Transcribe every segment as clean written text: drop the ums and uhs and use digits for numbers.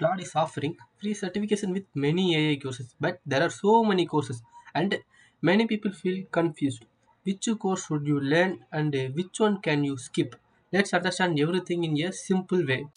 Claude is offering free certification with many AI courses, but there are so many courses, and many people feel confused. Which course should you learn, and which one can you skip? Let's understand everything in a simple way.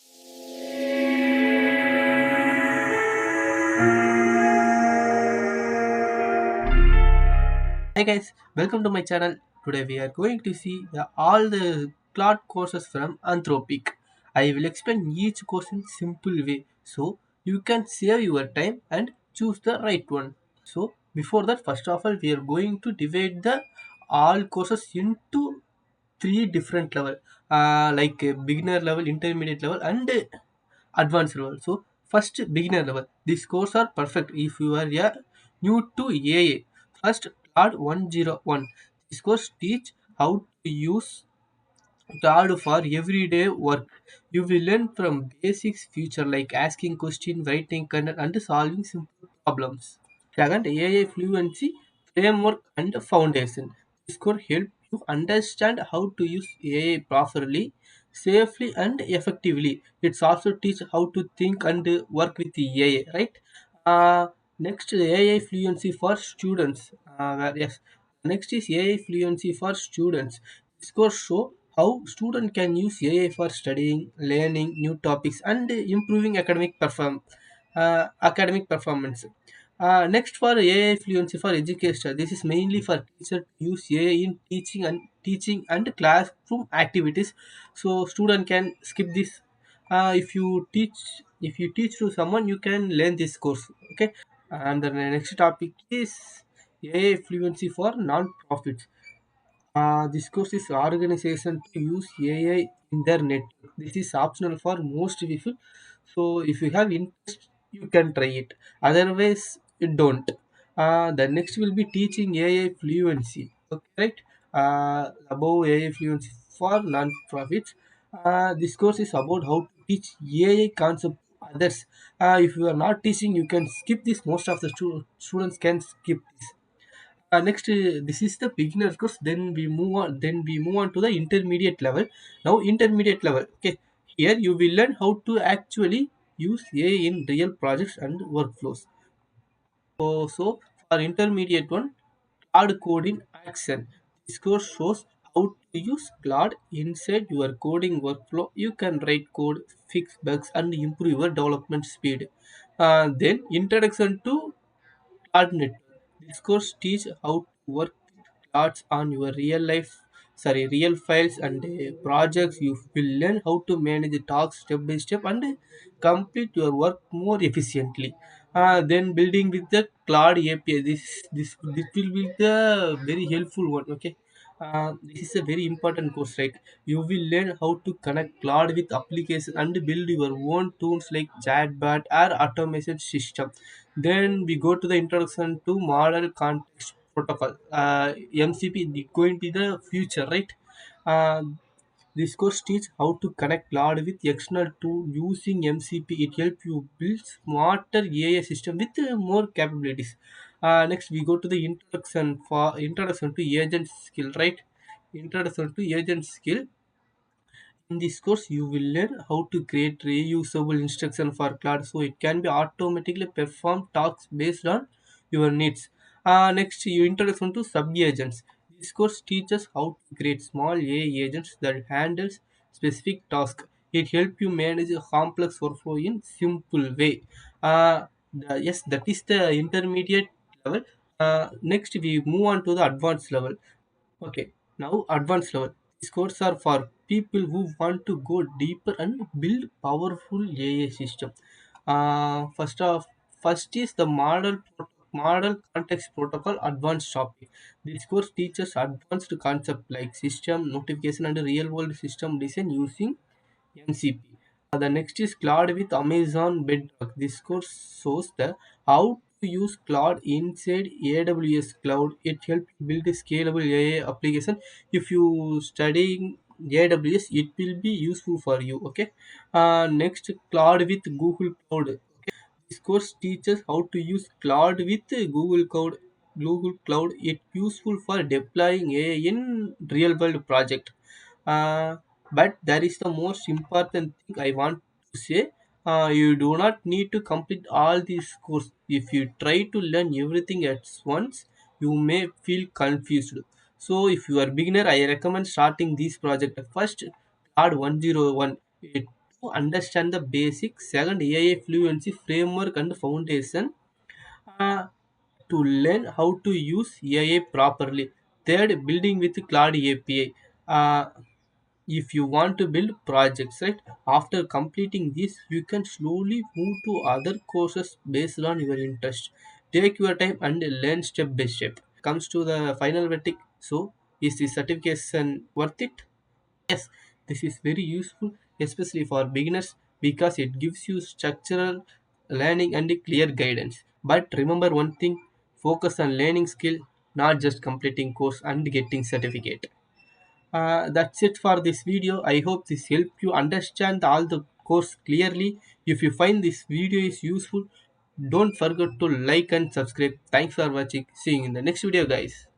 Hi guys, welcome to my channel. Today we are going to see all the Claude courses from Anthropic. I will explain each course in simple way so you can save your time and choose the right one. So before that, first of all, we are going to divide the all courses into three different level, like beginner level, intermediate level, and advanced level. So first, beginner level. These courses are perfect if you are new to AI. First, Claude 101. This course teach how to use Claude for everyday work. You will learn from basics feature like asking questions, writing content, and solving simple problems. Second, AI fluency framework and foundation. This could help you understand how to use AI properly, safely, and effectively. It's also teach how to think and work with the AI, right? Uh, Next, AI fluency for students. Yes, next is AI fluency for students. This course show how student can use AI for studying, learning new topics, and improving academic performance. Next, for AI fluency for education, this is mainly for teacher to use AI in teaching and classroom activities. So student can skip this. If you teach to someone, you can learn this course. Okay, and the next topic is AI fluency for non-profits. This course is organization to use AI in their network. This is optional for most people. So if you have interest, you can try it. Otherwise, you don't. The next will be teaching AI fluency. Okay, right? Above AI fluency for non-profits. This course is about how to teach AI concept to others. If you are not teaching, you can skip this. Most of the students can skip this. Next, this is the beginner course. Then we move on to the intermediate level. Now, intermediate level. Okay, here you will learn how to actually use AI in real projects and workflows. So for intermediate one, Claude code in action. This course shows how to use Claude inside your coding workflow. You can write code, fix bugs, and improve your development speed. Then introduction to Cloud Network. This course teach how to work with clouds on your real files and projects. You will learn how to manage the tasks step by step and complete your work more efficiently. Then building with the Cloud API. This will be the very helpful one. Okay. This is a very important course, right? You will learn how to connect Cloud with application and build your own tools like chatbot or automation system. Then we go to the introduction to model context protocol. MCP is going to be the future, right? Uh, this course teach how to connect cloud with external tool using MCP. It helps you build smarter AI system with more capabilities. Next, we go to the introduction to agent skill, right? Introduction to agent skill. In this course, you will learn how to create reusable instruction for Claude so it can be automatically perform tasks based on your needs. Next, you introduction to sub-agents. This course teaches how to create small AI agents that handles specific tasks. It helps you manage a complex workflow in simple way. Yes, that is the intermediate level. Next, we move on to the advanced level. Okay, now advanced level. These codes are for people who want to go deeper and build powerful AI system. First of first is the model context protocol advanced topic. This course teaches advanced concept like system notification and real world system design using MCP. The next is Cloud with Amazon Bedrock. This course shows the how to use Cloud inside AWS Cloud. It helps you build a scalable AI application. If you studying AWS, it will be useful for you. Okay. Next, Cloud with Google Cloud. This course teaches how to use Cloud with Google Cloud. Google Cloud is useful for deploying AI in real world project. Uh, but there is the most important thing I want to say. You do not need to complete all these courses. If you try to learn everything at once, you may feel confused. So, if you are beginner, I recommend starting this project first. Add 101 to understand the basics. Second, AI fluency framework and foundation. Uh, to learn how to use AI properly. Third, building with Claude API. If you want to build projects, right, after completing this, you can slowly move to other courses based on your interest. Take your time and learn step by step. Comes to the final verdict. So, is the certification worth it? Yes, this is very useful, especially for beginners, because it gives you structural learning and clear guidance. But remember one thing, focus on learning skill, not just completing course and getting certificate. That's it for this video. I hope this helped you understand all the course clearly. If you find this video is useful, don't forget to like and subscribe. Thanks for watching. See you in the next video, guys.